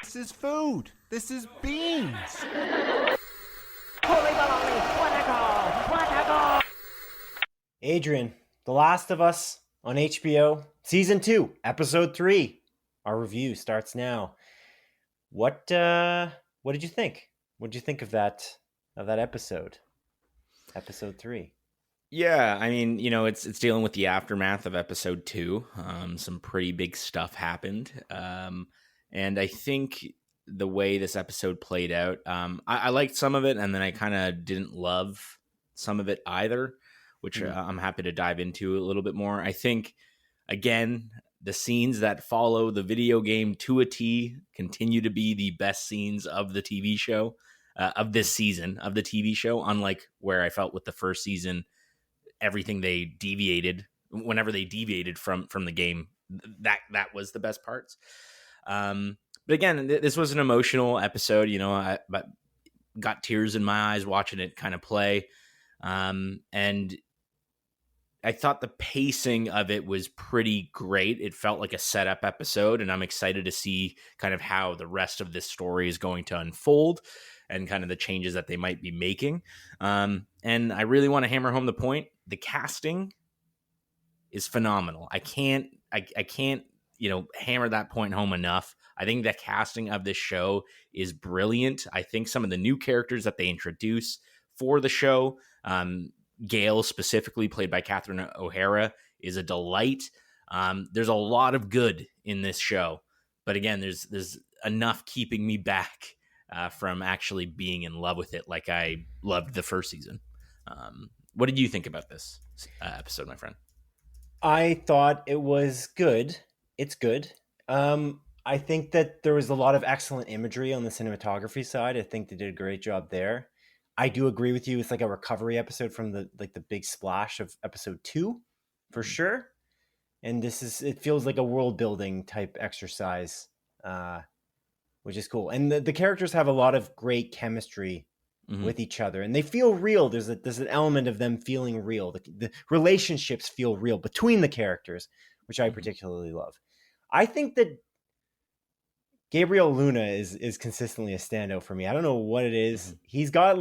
This is food. This is beans. Adrian, The Last of Us on HBO, Season 2, Episode 3. Our review starts now. What did you think? What did you think of that episode? Episode 3. Yeah, I mean, it's dealing with the aftermath of episode 2. Some pretty big stuff happened. And I think the way this episode played out, I liked some of it, and then I kind of didn't love some of it either, which I'm happy to dive into a little bit more. I think, again, the scenes that follow the video game to a T continue to be the best scenes of the TV show, of this season of the TV show, unlike where I felt with the first season. Everything whenever they deviated from the game, that was the best parts. But again, this was an emotional episode. I got tears in my eyes watching it kind of play. And I thought the pacing of it was pretty great. It felt like a setup episode, and I'm excited to see kind of how the rest of this story is going to unfold and kind of the changes that they might be making. And I really want to hammer home the point. The casting is phenomenal. I can't, hammer that point home enough. I think the casting of this show is brilliant. I think some of the new characters that they introduce for the show, Gail specifically, played by Catherine O'Hara, is a delight. There's a lot of good in this show, but again, there's enough keeping me back from actually being in love with it like I loved the first season. What did you think about this episode, my friend? I thought it was good. It's good. I think that there was a lot of excellent imagery on the cinematography side. I think they did a great job there. I do agree with you. It's like a recovery episode from the big splash of episode 2, for sure. And it feels like a world building type exercise, which is cool. And the characters have a lot of great chemistry with each other, and they feel real. There's an element of them feeling real. The relationships feel real between the characters, which I particularly love. I think that Gabriel Luna is consistently a standout for me. I don't know what it is. He's got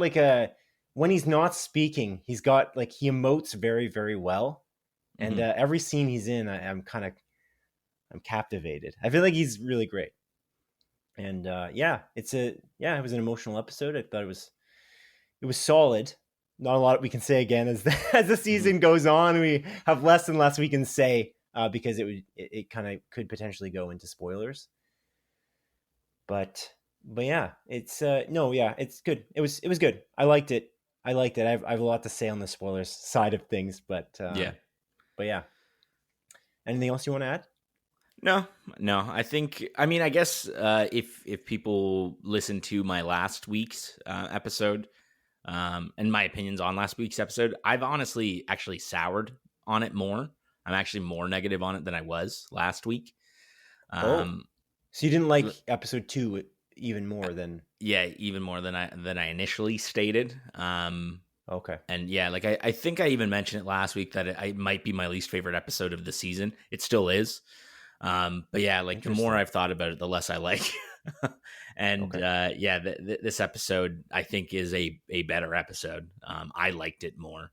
when he's not speaking, he's got he emotes very, very well. And every scene he's in, I'm captivated. I feel like he's really great. And it was an emotional episode. I thought it was solid. Not a lot we can say again as the season goes on. We have less and less we can say because it kind of could potentially go into spoilers. But yeah, it's it's good. It was good. I liked it. I have a lot to say on the spoilers side of things, but yeah. Anything else you want to add? No. I guess if people listen to my last week's episode and my opinions on last week's episode, I've honestly actually soured on it more. I'm actually more negative on it than I was last week. So you didn't like episode 2 even more than? Yeah, even more than I initially stated. Okay. And yeah, I think I even mentioned it last week that it might be my least favorite episode of the season. It still is. But yeah, the more I've thought about it, the less I like. And okay. This episode I think is a better episode. I liked it more.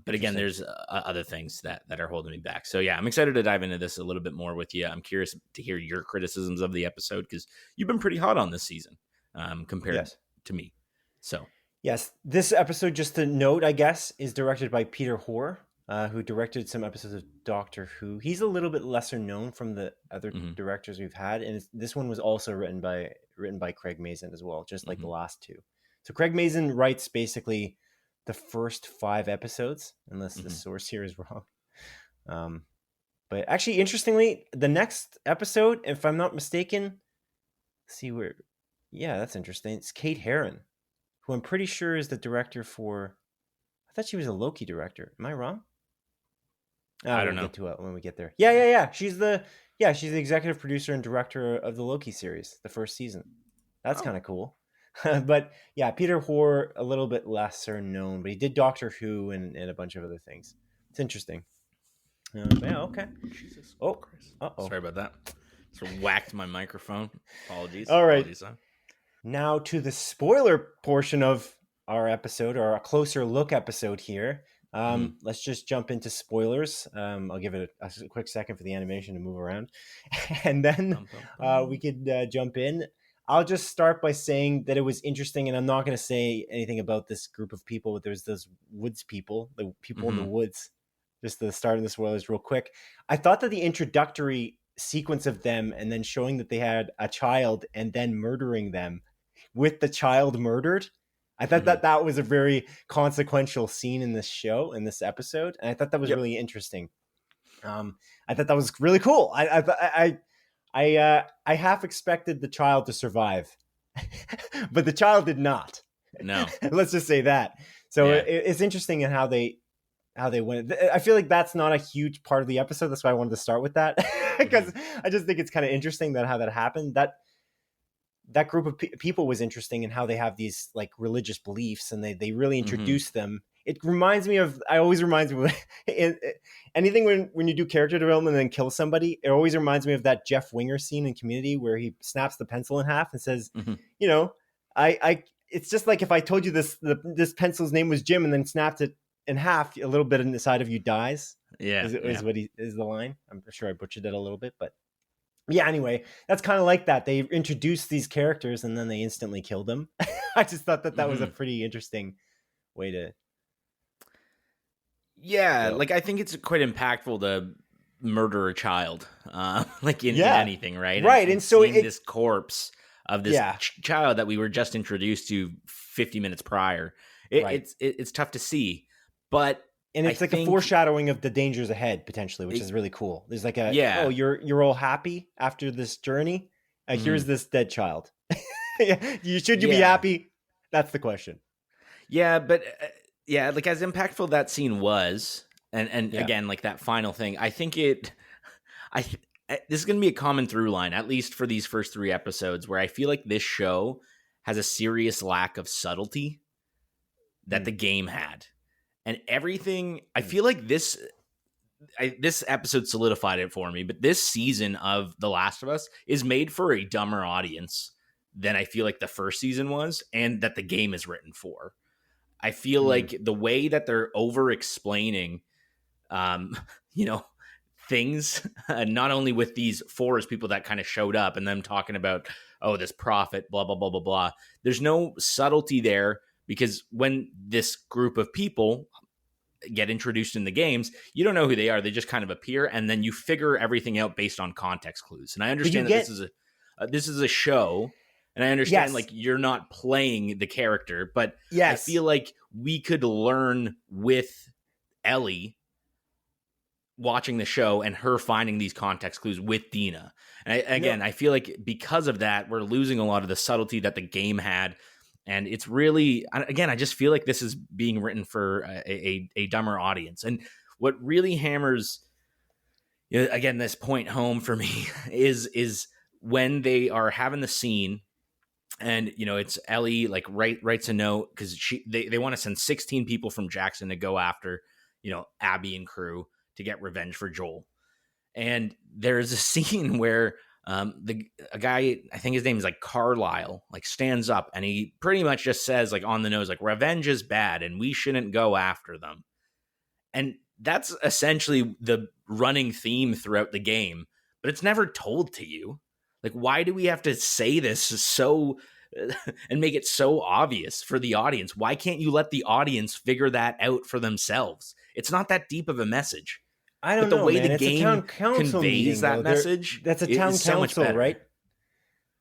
But again, there's other things that are holding me back. So yeah, I'm excited to dive into this a little bit more with you. I'm curious to hear your criticisms of the episode because you've been pretty hot on this season compared to me. So yes, this episode, just to note, I guess, is directed by Peter Hoare, who directed some episodes of Doctor Who. He's a little bit lesser known from the other directors we've had, and this one was also written by Craig Mazin as well, just like the last two. So Craig Mazin writes basically the first 5 episodes, unless the source here is wrong. But actually, interestingly, the next episode, if I'm not mistaken, that's interesting. It's Kate Herron, who I'm pretty sure is the director for. I thought she was a Loki director. Am I wrong? I don't know. Get to it when we get there. Yeah. She's the executive producer and director of the Loki series, the first season. That's kind of cool. But yeah, Peter Hoare, a little bit lesser known, but he did Doctor Who and a bunch of other things. It's interesting. Yeah, okay. Jesus. Oh, Christ. uh-oh. Sorry about that. Sort of whacked my microphone. Apologies. All right. Apologies, son. Now to the spoiler portion of our episode, or a closer look episode here. Let's just jump into spoilers. I'll give it a quick second for the animation to move around, and then we could jump in. I'll just start by saying that it was interesting, and I'm not going to say anything about this group of people, but there's those woods people, the people in the woods. Just the start of the spoilers real quick. I thought that the introductory sequence of them and then showing that they had a child and then murdering them with the child murdered, I thought that was a very consequential scene in this show, in this episode, and I thought that was really interesting. I thought that was really cool. I half expected the child to survive, but the child did not. No. Let's just say that. So it's interesting in how they went. I feel like that's not a huge part of the episode. That's why I wanted to start with that, because I just think it's kind of interesting that how that happened. That group of people was interesting in how they have these like religious beliefs, and they really introduce them. It reminds me of, anything when you do character development and then kill somebody, it always reminds me of that Jeff Winger scene in Community where he snaps the pencil in half and says, you know, it's just like if I told you this pencil's name was Jim and then snapped it in half, a little bit inside of you dies. Is what is the line. I'm sure I butchered that a little bit, but yeah, anyway, that's kind of like that. They introduce these characters and then they instantly kill them. I just thought that was a pretty interesting way to. Yeah, like I think it's quite impactful to murder a child, like in anything, right? Right, and so this corpse of this child that we were just introduced to 50 minutes prior, it's tough to see, but it's a foreshadowing of the dangers ahead potentially, which is really cool. There's like oh, you're all happy after this journey. Here's this dead child. Should you be happy? That's the question. Yeah, but. Yeah, like as impactful that scene was, and again, like that final thing, I think this is going to be a common through line, at least for these first 3 episodes, where I feel like this show has a serious lack of subtlety that the game had. And everything, I feel like this episode solidified it for me, but this season of The Last of Us is made for a dumber audience than I feel like the first season was, and that the game is written for. I feel like the way that they're over explaining, things, not only with these forest people that kind of showed up and them talking about, oh, this prophet, blah, blah, blah, blah, blah. There's no subtlety there, because when this group of people get introduced in the games, you don't know who they are. They just kind of appear, and then you figure everything out based on context clues. And I understand that this is a show. And I understand, like, you're not playing the character, but I feel like we could learn with Ellie watching the show and her finding these context clues with Dina. And I feel like because of that, we're losing a lot of the subtlety that the game had. And it's really, again, I just feel like this is being written for a dumber audience. And what really hammers, again, this point home for me is when they are having the scene. And, it's Ellie like writes a note because they want to send 16 people from Jackson to go after, Abby and crew to get revenge for Joel. And there's a scene where a guy, I think his name is like Carlisle, like stands up and he pretty much just says like on the nose, like revenge is bad and we shouldn't go after them. And that's essentially the running theme throughout the game, but it's never told to you. Like, why do we have to say this so and make it so obvious for the audience? Why can't you let the audience figure that out for themselves? It's not that deep of a message. I don't know, the way man. the game conveys that message, that's a town council, right?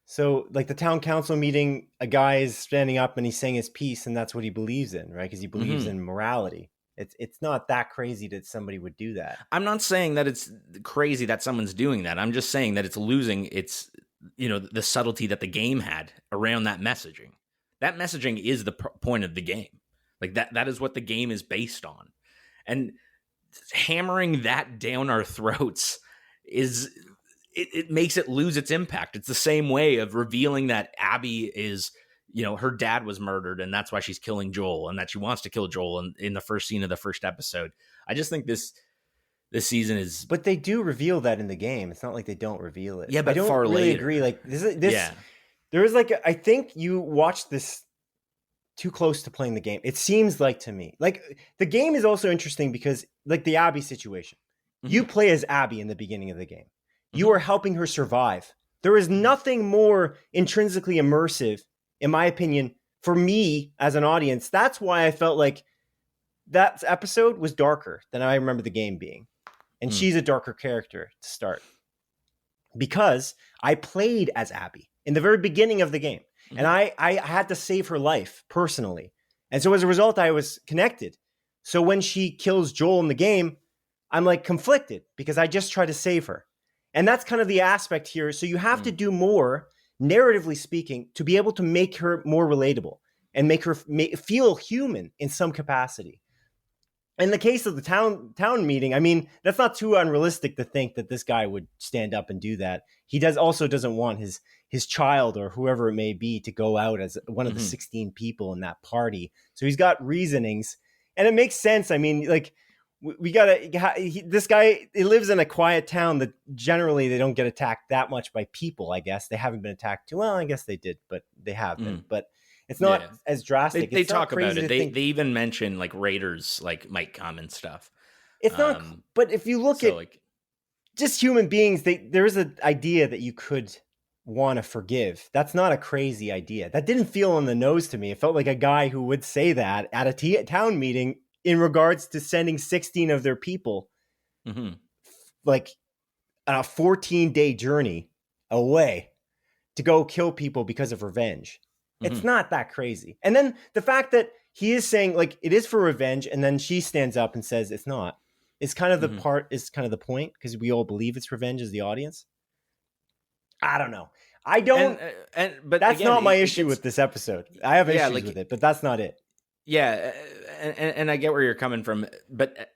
So, like the town council meeting, a guy is standing up and he's saying his piece, and that's what he believes in, right? Because he believes in morality. It's not that crazy that somebody would do that. I'm not saying that it's crazy that someone's doing that. I'm just saying that it's losing its, the subtlety that the game had around that messaging. That messaging is the point of the game. Like that is what the game is based on. And hammering that down our throats it makes it lose its impact. It's the same way of revealing that Abby is, her dad was murdered and that's why she's killing Joel and that she wants to kill Joel in the first scene of the first episode. I just think this this season is. But they do reveal that in the game. It's not like they don't reveal it. Yeah, but I don't far really later. agree. Like this. Yeah. There is like I think you watched this too close to playing the game. It seems like to me. Like the game is also interesting because like the Abby situation. You play as Abby in the beginning of the game. You are helping her survive. There is nothing more intrinsically immersive, in my opinion, for me as an audience. That's why I felt like that episode was darker than I remember the game being. And she's a darker character to start. Because I played as Abby in the very beginning of the game. And I had to save her life personally. And so as a result, I was connected. So when she kills Joel in the game, I'm like conflicted because I just try to save her. And that's kind of the aspect here. So you have to do more, narratively speaking, to be able to make her more relatable and make her feel human in some capacity. In the case of the town meeting, I mean, that's not too unrealistic to think that this guy would stand up and do that. He doesn't want his child or whoever it may be to go out as one of the 16 people in that party. So he's got reasonings, and it makes sense. I mean, like this guy, he lives in a quiet town that generally they don't get attacked that much by people. I guess they haven't been attacked too well. I guess they did, but they have been. But it's not as drastic. They talk about it. They even mention like raiders like might come and stuff. It's not. But if you look at like, just human beings, there is an idea that you could want to forgive. That's not a crazy idea. That didn't feel on the nose to me. It felt like a guy who would say that at a town meeting in regards to sending 16 of their people, like on a 14-day journey away to go kill people because of revenge. It's not that crazy. And then the fact that he is saying like it is for revenge, and then she stands up and says it's not. It's kind of the point because we all believe it's revenge as the audience. I don't know. I don't. But that's again, not my issue with this episode. I have issues with it, but that's not it. Yeah, and I get where you're coming from, but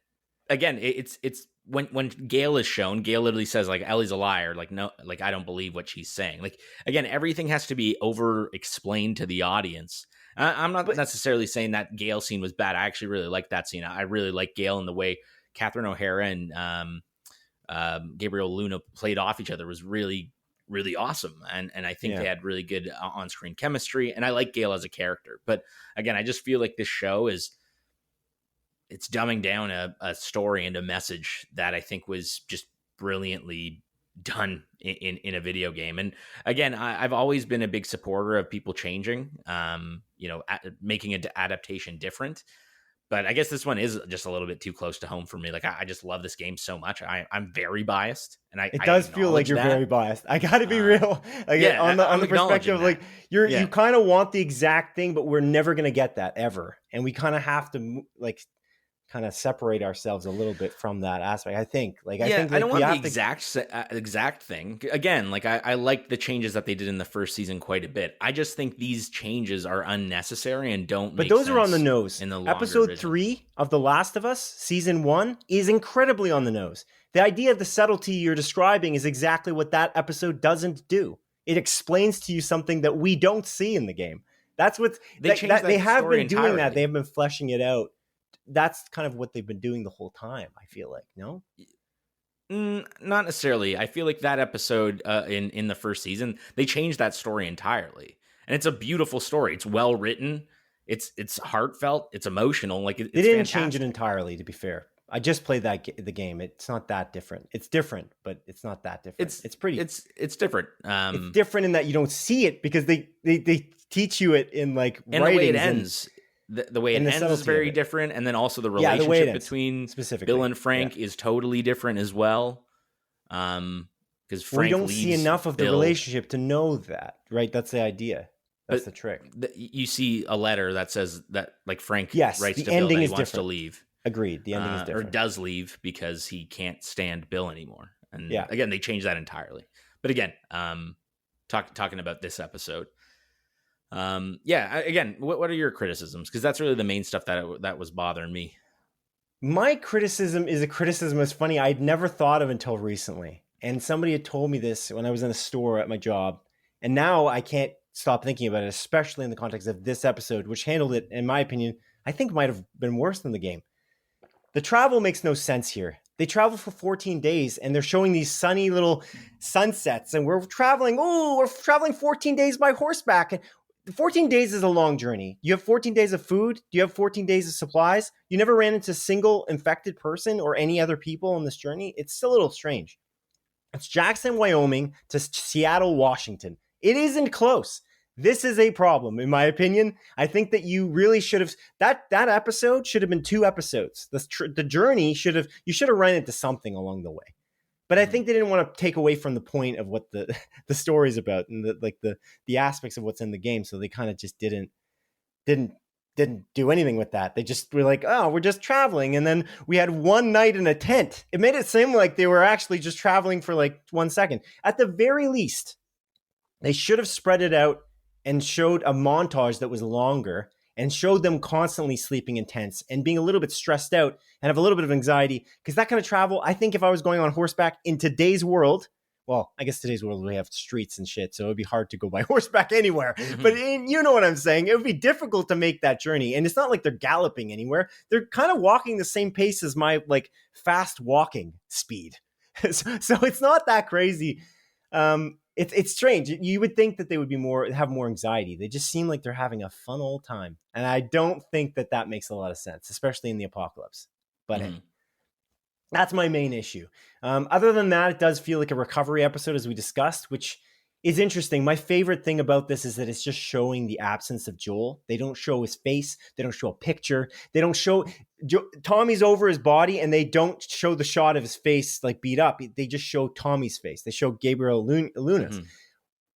again, it's when Gail is shown, Gail literally says like Ellie's a liar, like no, like I don't believe what she's saying. Like again, everything has to be over explained to the audience. I'm not necessarily saying that Gail scene was bad. I actually really like that scene. I really like Gail and the way Catherine O'Hara and Gabriel Luna played off each other was really, really awesome. And I think they had really good on-screen chemistry. And I like Gail as a character. But again, I just feel like this show it's dumbing down a story and a message that I think was just brilliantly done in a video game. And again, I've always been a big supporter of people changing, making an adaptation different. But I guess this one is just a little bit too close to home for me. Like I just love this game so much. I'm very biased, and it does feel like you're very biased. I got to be real. Like, on the perspective, like you kind of want the exact thing, but we're never gonna get that ever, and we kind of have to like kind of separate ourselves a little bit from that aspect. I think I don't want the exact thing. Again, like I like the changes that they did in the first season quite a bit. I just think these changes are unnecessary and don't make sense. But those are on the nose. In the episode 3 of The Last of Us, season 1, is incredibly on the nose. The idea of the subtlety you're describing is exactly what that episode doesn't do. It explains to you something that we don't see in the game. That's what they have been doing. That they have been fleshing it out. That's kind of what they've been doing the whole time, I feel like. No? Not necessarily. I feel like that episode in the first season, they changed that story entirely. And it's a beautiful story. It's well written. It's heartfelt. It's emotional. Like they didn't change it entirely, to be fair. I just played the game. It's not that different. It's different, but it's not that different. It's different. It's different in that you don't see it because they teach you it in like and the way it ends. The way it ends is very different, and then also the relationship between Bill and Frank is totally different as well. Because Frank, we don't see enough of the relationship to know that, right? That's the idea. That's the trick. You see a letter that says that, like Frank writes to Bill that he wants to leave. Agreed. The ending is different, or does leave because he can't stand Bill anymore. And again, they changed that entirely. But again, talking about this episode. Again, what are your criticisms? Because that's really the main stuff that was bothering me. My criticism is a criticism that's funny I'd never thought of until recently. And somebody had told me this when I was in a store at my job. And now I can't stop thinking about it, especially in the context of this episode, which handled it, in my opinion, I think might have been worse than the game. The travel makes no sense here. They travel for 14 days and they're showing these sunny little sunsets and we're traveling 14 days by horseback. And 14 days is a long journey. You have 14 days of food. Do you have 14 days of supplies? You never ran into a single infected person or any other people on this journey. It's still a little strange. It's Jackson, Wyoming to Seattle, Washington. It isn't close. This is a problem, in my opinion. I think that you really should have that episode should have been 2 episodes. The journey you should have run into something along the way. But I think they didn't want to take away from the point of what the the story's about and the aspects of what's in the game. So they kind of just didn't do anything with that. They just were like, oh, we're just traveling. And then we had one night in a tent. It made it seem like they were actually just traveling for like 1 second. At the very least, they should have spread it out and showed a montage that was longer and showed them constantly sleeping in tents and being a little bit stressed out and have a little bit of anxiety. Because that kind of travel, I think if I was going on horseback in today's world, well, I guess today's world we have streets and shit, so it would be hard to go by horseback anywhere. Mm-hmm. But you know what I'm saying? It would be difficult to make that journey. And it's not like they're galloping anywhere. They're kind of walking the same pace as my like fast walking speed. So it's not that crazy. It's strange. You would think that they would have more anxiety. They just seem like they're having a fun old time. And I don't think that makes a lot of sense, especially in the apocalypse. But hey, that's my main issue. Other than that, it does feel like a recovery episode, as we discussed, which is interesting. My favorite thing about this is that it's just showing the absence of Joel. They don't show his face. They don't show a picture. They don't show Tommy's over his body, and they don't show the shot of his face like beat up. They just show Tommy's face. They show Gabriel Luna's. Mm-hmm.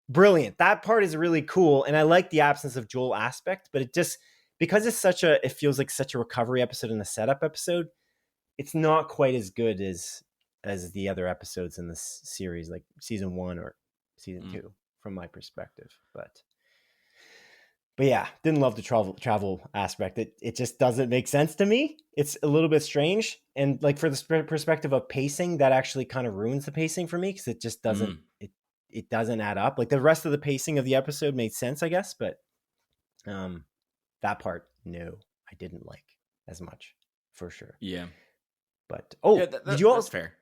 Brilliant. That part is really cool, and I like the absence of Joel aspect. But it just because it feels like such a recovery episode and a setup episode. It's not quite as good as the other episodes in this series, like season 1 or season 2, from my perspective. But yeah, didn't love the travel aspect. It just doesn't make sense to me. It's a little bit strange, and like for the perspective of pacing, that actually kind of ruins the pacing for me because it just doesn't it doesn't add up. Like the rest of the pacing of the episode made sense, I guess, but that part, no, I didn't like as much for sure. Yeah. But did you all? That's fair.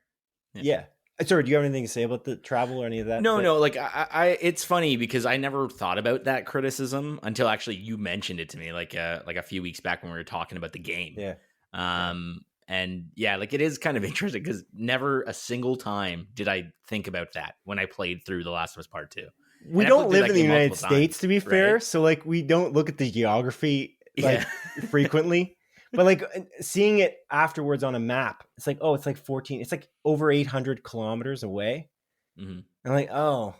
Yeah. Sorry, do you have anything to say about the travel or any of that? No. Like I it's funny because I never thought about that criticism until actually you mentioned it to me, like a few weeks back when we were talking about the game. Yeah. And yeah, like it is kind of interesting because never a single time did I think about that when I played through The Last of Us Part 2. We don't live in the United States, to be fair, right? So like we don't look at the geography frequently. But like seeing it afterwards on a map, it's like, oh, it's like 14. It's like over 800 kilometers away. Mm-hmm. I'm like, oh, all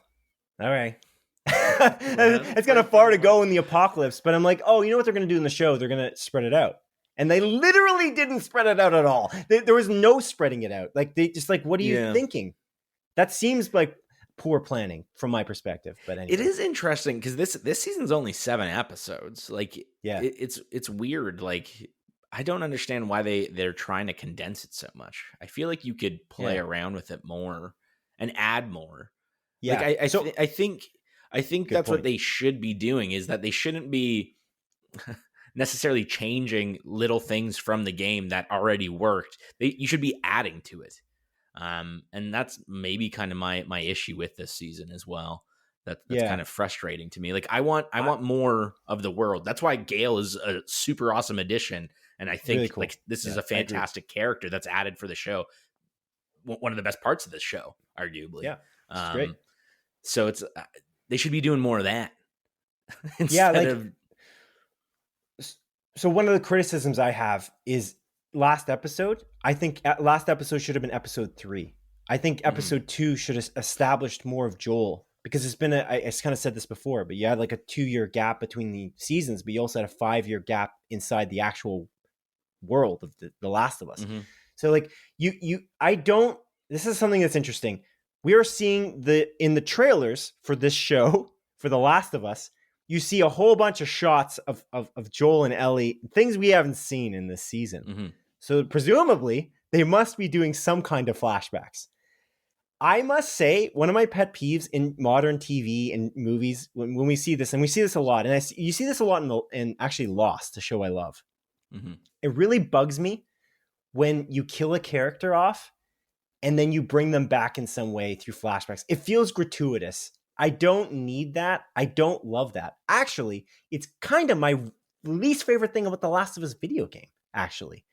right. It's kind of far to go in the apocalypse. But I'm like, oh, you know what they're going to do in the show? They're going to spread it out. And they literally didn't spread it out at all. There was no spreading it out. Like they just like, what are you thinking? That seems like poor planning from my perspective. But anyway. It is interesting because this season's only 7 episodes. Like, it's weird. Like, I don't understand why they're trying to condense it so much. I feel like you could play around with it more and add more. Yeah, like I think that's point. What they should be doing is that they shouldn't be necessarily changing little things from the game that already worked. You should be adding to it. And that's maybe kind of my issue with this season as well. That's kind of frustrating to me. Like I want more of the world. That's why Gale is a super awesome addition. And I think really cool. Like this is a fantastic character that's added for the show. One of the best parts of this show, arguably. Yeah, it's great. So it's they should be doing more of that. So one of the criticisms I have is last episode. I think last episode should have been episode 3. I think episode 2 should have established more of Joel. Because it's been I kind of said this before, but you had like a 2-year gap between the seasons, but you also had a 5-year gap inside the actual world of the Last of Us. Mm-hmm. So like this is something that's interesting. We are seeing in the trailers for this show, for The Last of Us, you see a whole bunch of shots of Joel and Ellie, things we haven't seen in this season. Mm-hmm. So presumably they must be doing some kind of flashbacks. I must say, one of my pet peeves in modern TV and movies, when we see this, and we see this a lot, and you see this a lot in actually Lost, the show I love. Mm-hmm. It really bugs me when you kill a character off and then you bring them back in some way through flashbacks. It feels gratuitous. I don't need that. I don't love that. Actually, it's kind of my least favorite thing about the Last of Us video game, actually.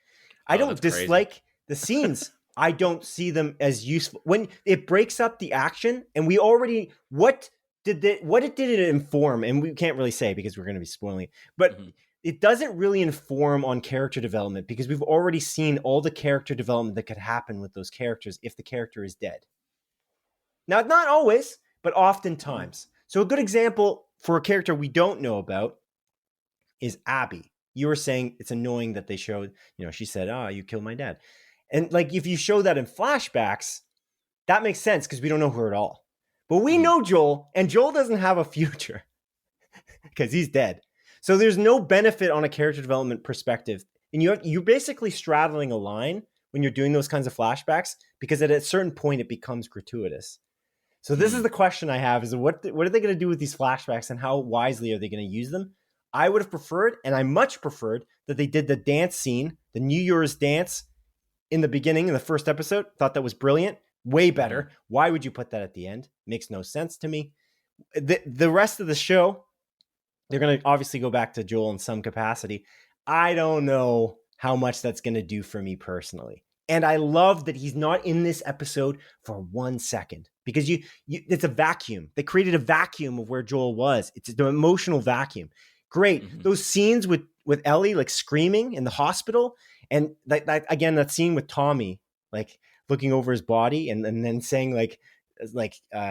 I don't dislike the scenes. I don't see them as useful. When it breaks up the action, and we already, what did it inform? And we can't really say because we're going to be spoiling it, but it doesn't really inform on character development because we've already seen all the character development that could happen with those characters if the character is dead. Now, not always, but oftentimes. So a good example for a character we don't know about is Abby. You were saying it's annoying that they showed, she said, you killed my dad. And like, if you show that in flashbacks, that makes sense because we don't know her at all. But we know Joel, and Joel doesn't have a future because he's dead. So there's no benefit on a character development perspective. And you're basically straddling a line when you're doing those kinds of flashbacks because at a certain point it becomes gratuitous. So this is the question I have is what are they going to do with these flashbacks and how wisely are they going to use them? I would have preferred, and I much preferred, that they did the dance scene, the New Year's dance in the beginning, in the first episode. Thought that was brilliant. Way better. Why would you put that at the end? Makes no sense to me. The rest of the show, they're going to obviously go back to Joel in some capacity. I don't know how much that's going to do for me personally. And I love that he's not in this episode for 1 second because it's a vacuum. They created a vacuum of where Joel was. It's the emotional vacuum. Great. Those scenes with Ellie like screaming in the hospital, and that scene with Tommy like looking over his body and then saying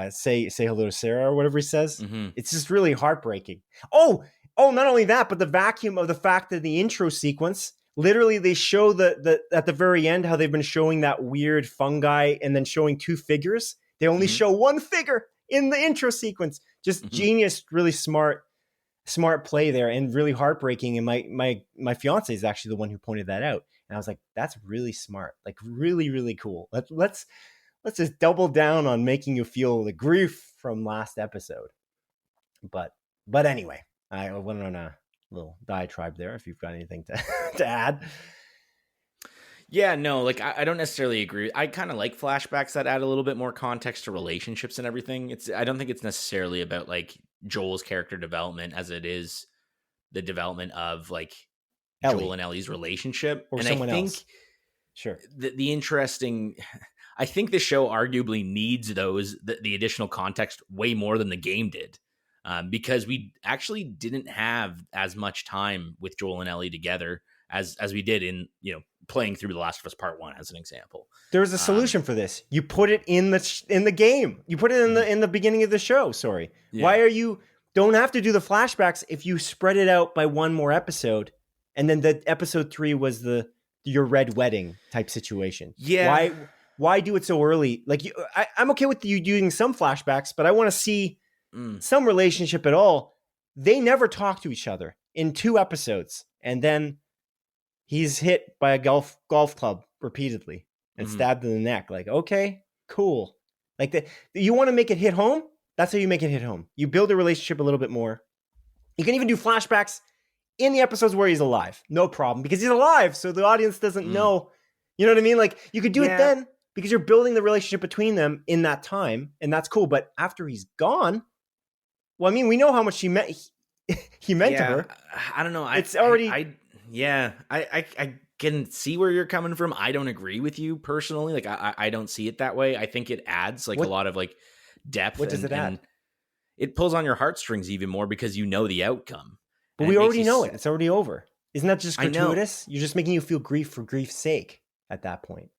say hello to Sarah or whatever he says. It's just really heartbreaking. Oh, not only that, but the vacuum of the fact that the intro sequence, literally they show the at the very end how they've been showing that weird fungi and then showing two figures. They only show one figure in the intro sequence. Just genius, really smart play there, and really heartbreaking. And my fiance is actually the one who pointed that out, and I was like, that's really smart, like really, really cool. Let's just double down on making you feel the grief from last episode. But anyway, I went on a little diatribe there. If you've got anything to add. Yeah, no, like I don't necessarily agree. I kind of like flashbacks that add a little bit more context to relationships and everything. I don't think it's necessarily about like Joel's character development as it is the development of like Ellie. Joel and Ellie's relationship. Or and someone I think else. Sure. The interesting, I think the show arguably needs the additional context way more than the game did. Because we actually didn't have as much time with Joel and Ellie together as we did in, playing through The Last of Us Part 1 as an example. There's a solution for this. You put it in the game. You put it in the beginning of the show. Sorry. Yeah. Why don't have to do the flashbacks if you spread it out by one more episode, and then the episode 3 was your red wedding type situation. Yeah. Why do it so early? Like I'm okay with you doing some flashbacks, but I want to see some relationship at all. They never talk to each other in 2 episodes, and then he's hit by a golf club repeatedly and stabbed in the neck. Like, okay, cool. Like you want to make it hit home? That's how you make it hit home. You build a relationship a little bit more. You can even do flashbacks in the episodes where he's alive. No problem, because he's alive, so the audience doesn't know. You know what I mean? Like you could do it then because you're building the relationship between them in that time, and that's cool. But after he's gone, well, I mean, we know how much he meant to her. I don't know. It's already. I can see where you're coming from. I don't agree with you personally. Like I don't see it that way. I think it adds a lot of like depth. What does it add? It pulls on your heartstrings even more because you know the outcome. But we already know it. It's already over. Isn't that just gratuitous? You're just making you feel grief for grief's sake at that point.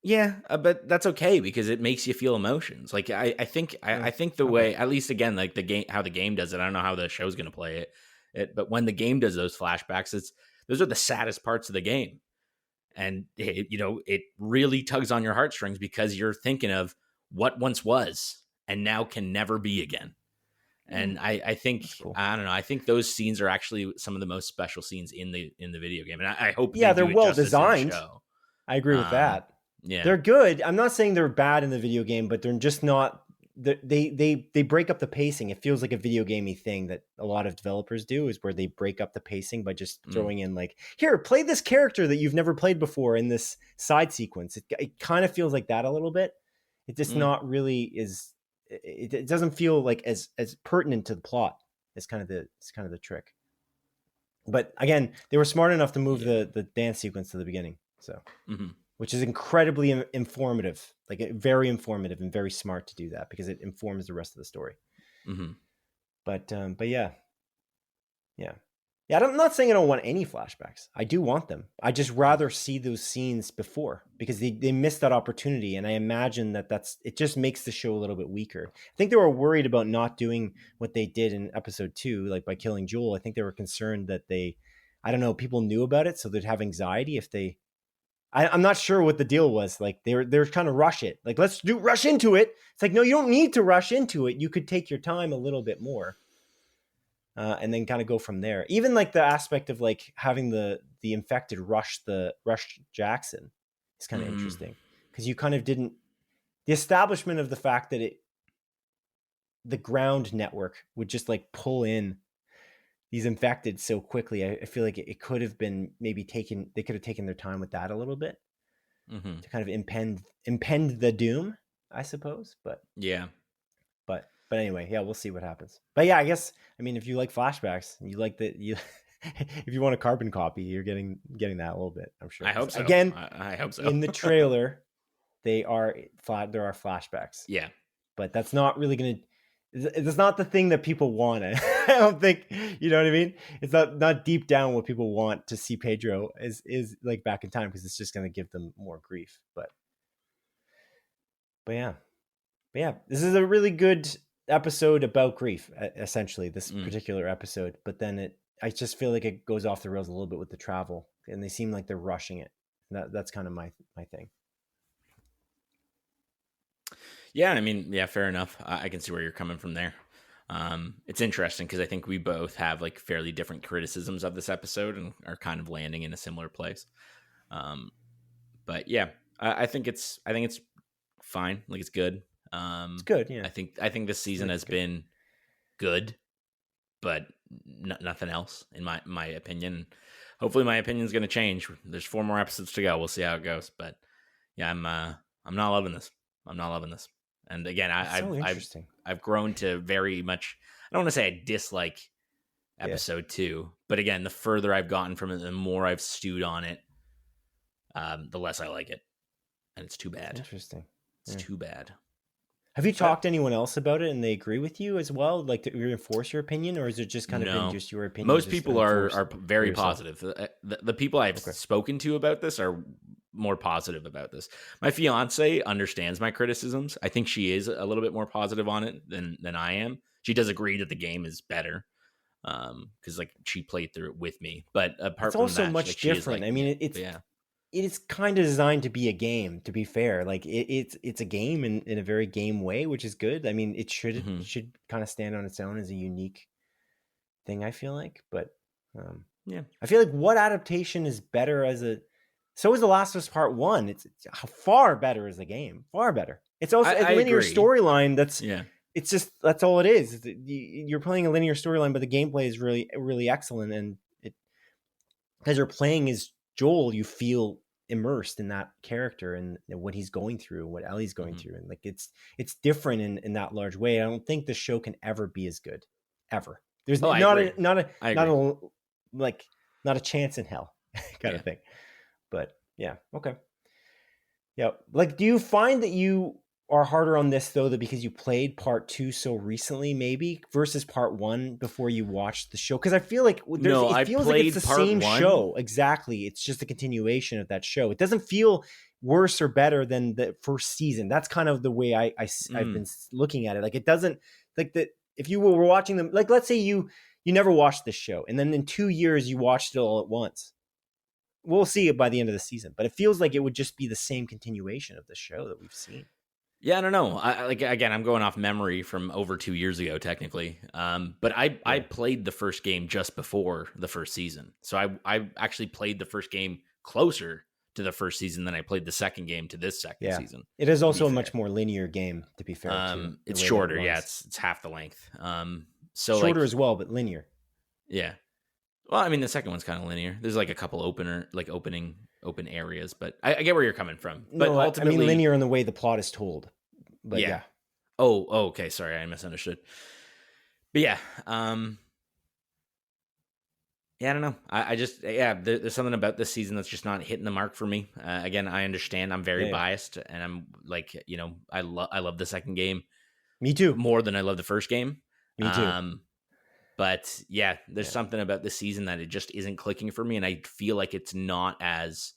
Yeah, but that's okay because it makes you feel emotions. Like I think the way, at least again, like the game, how the game does it. I don't know how the show's going to play it. But when the game does those flashbacks, those are the saddest parts of the game. And it really tugs on your heartstrings because you're thinking of what once was and now can never be again. And I think, cool. I don't know, I think those scenes are actually some of the most special scenes in the video game. And I hope they're well designed. I agree with that. Yeah. They're good. I'm not saying they're bad in the video game, but they're just not they break up the pacing. It feels like a video gamey thing that a lot of developers do, is where they break up the pacing by just throwing in like, here, play this character that you've never played before in this side sequence. It kind of feels like that a little bit. It just not really is. It doesn't feel like as pertinent to the plot. It's kind of the trick. But again, they were smart enough to move the dance sequence to the beginning, so which is incredibly informative, like very informative and very smart to do that, because it informs the rest of the story. But yeah. I'm not saying I don't want any flashbacks. I do want them. I just rather see those scenes before, because they missed that opportunity, and I imagine it just makes the show a little bit weaker. I think they were worried about not doing what they did in episode 2, like by killing Joel. I think they were concerned that I don't know, people knew about it, so they'd have anxiety if they. I'm not sure what the deal was. Like they're trying to rush it. Like, let's rush into it. It's like, no, you don't need to rush into it. You could take your time a little bit more. And then kind of go from there. Even like the aspect of like having the infected rush Jackson is kind of interesting, because you kind of didn't, the establishment of the fact that the ground network would just like pull in these infected so quickly. I feel like it could have been maybe they could have taken their time with that a little bit to kind of impend the doom, I suppose. But But anyway, yeah, we'll see what happens. But yeah, I guess, I mean, if you like flashbacks, you like that, if you want a carbon copy, you're getting that a little bit, I'm sure. I hope so. Again, I hope so. In the trailer, there are flashbacks. Yeah. But that's not really going to, it's not the thing that people want. I don't think, you know what I mean? It's not deep down what people want to see Pedro is like back in time, because it's just going to give them more grief. But yeah, this is a really good episode about grief, essentially, this particular episode. But then I just feel like it goes off the rails a little bit with the travel, and they seem like they're rushing it. That's kind of my thing. Yeah, I mean, yeah, fair enough. I can see where you're coming from there. It's interesting because I think we both have like fairly different criticisms of this episode and are kind of landing in a similar place. But yeah, I think it's fine. Like, it's good. It's good. Yeah, I think this season has been good, but nothing else in my opinion. Hopefully my opinion is going to change. There's 4 more episodes to go. We'll see how it goes. But yeah, I'm not loving this. And again, I've grown to very much, I don't want to say I dislike episode 2, but again, the further I've gotten from it, the more I've stewed on it, the less I like it. And it's too bad. Interesting. It's too bad. Have you talked to anyone else about it and they agree with you as well, like to reinforce your opinion, or is it just kind of been just your opinion? Most people are very positive. The people I've spoken to about this are more positive about this. My fiance understands my criticisms. I think she is a little bit more positive on it than I am. She does agree that the game is better, because like she played through it with me. But apart from that, it's also much different. I mean, it is kind of designed to be a game, to be fair. Like it's a game in a very game way, which is good. I mean, it should kind of stand on its own as a unique thing, I feel like. But I feel like what adaptation is better so is The Last of Us Part 1. It's far better as a game, far better. It's also a linear storyline. It's just, that's all it is. You're playing a linear storyline, but the gameplay is really, really excellent. And because you're playing as Joel, you feel immersed in that character and what he's going through and what Ellie's going through. And like, it's different in that large way. I don't think the show can ever be as good, ever. There's not a chance in hell kind of thing. But yeah. Okay. Yeah. Like, do you find that you are harder on this though, that because you played part 2 so recently, maybe versus part 1 before you watched the show? Because I feel like it feels like it's the same show. Exactly. It's just a continuation of that show. It doesn't feel worse or better than the first season. That's kind of the way I've been looking at it. Like, it doesn't, like, that if you were watching them, like, let's say you never watched this show and then in 2 years you watched it all at once. We'll see it by the end of the season, but it feels like it would just be the same continuation of the show that we've seen. Yeah, I don't know. I'm going off memory from over 2 years ago, technically. But I played the first game just before the first season. So I actually played the first game closer to the first season than I played the second game to this second season. It is also a fair. much more linear game, to be fair. It's shorter. Yeah, it's half the length. So shorter like, as well, but linear. Yeah. Well, I mean, the second one's kind of linear. There's like a couple open areas, but I get where you're coming from. But No, ultimately, I mean linear in the way the plot is told. But yeah. Oh, okay. Sorry, I misunderstood. But yeah, yeah, I don't know. I just there's something about this season that's just not hitting the mark for me. Again, I understand I'm very biased, and I'm like, I love the second game. Me too. More than I love the first game. Me too. But yeah, there's something about this season that it just isn't clicking for me, and I feel like it's not as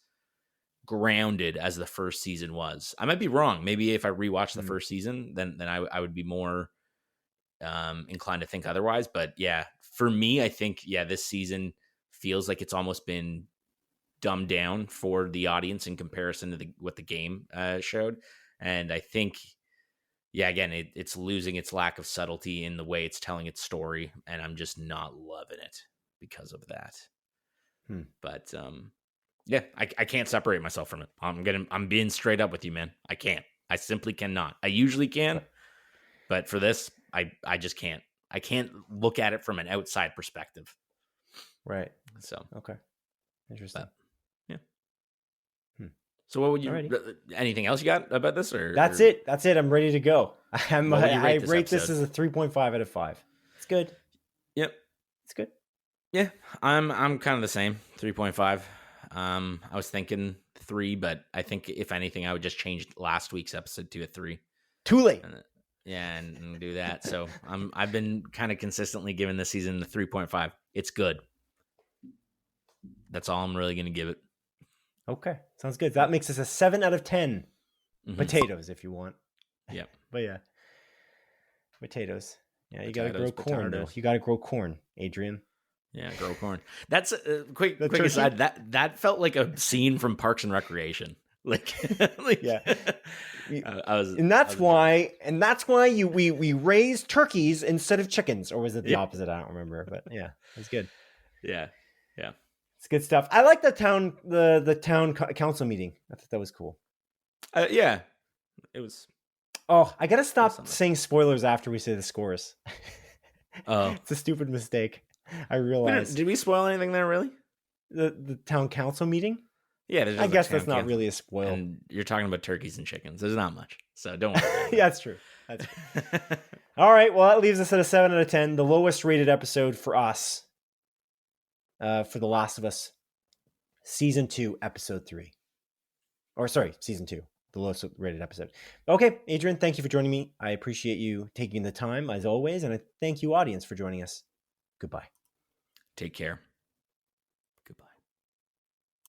grounded as the first season was. I might be wrong. Maybe if I rewatch the first season, then I would be more inclined to think otherwise. But yeah, for me, I think this season feels like it's almost been dumbed down for the audience in comparison to what the game showed, and I think. Yeah, again, it's losing its lack of subtlety in the way it's telling its story, and I'm just not loving it because of that. But I can't separate myself from it. I'm being straight up with you, man. I can't. I simply cannot. I usually can, but for this, I just can't. I can't look at it from an outside perspective. Right. So okay, interesting. But, so what would you? Alrighty. Anything else you got about this? Or That's it. That's it. I'm ready to go. I rate this episode? as a 3.5 out of 5. It's good. Yep, it's good. Yeah, I'm kind of the same. 3.5. I was thinking 3, but I think if anything, I would just change last week's episode to a 3. Too late. And do that. So I've been kind of consistently giving this season the 3.5. It's good. That's all I'm really going to give it. Okay, sounds good. That makes us a 7 out of 10. Potatoes, if you want. Yeah, but yeah, potatoes. Yeah, you got to grow corn, though. You got to grow corn, Adrian. Yeah, grow corn. That's quick aside. That felt like a scene from Parks and Recreation. Yeah. That's why we raised turkeys instead of chickens, or was it the opposite? I don't remember, but yeah, it's good. Yeah. It's good stuff. I like the town council meeting. I thought that was cool. Yeah, it was. Oh, I gotta stop saying spoilers after we say the scores. Oh, it's a stupid mistake. I realized. Did we spoil anything there? Really? The town council meeting? Yeah, I guess that's not really a spoil. And you're talking about turkeys and chickens. There's not much, so don't worry. Yeah, that's true. That's true. All right. Well, that leaves us at a 7 out of 10, the lowest rated episode for us. For The Last of Us, Season 2, Episode 3. Or, sorry, Season 2, the lowest rated episode. Okay, Adrian, thank you for joining me. I appreciate you taking the time, as always, and I thank you, audience, for joining us. Goodbye. Take care.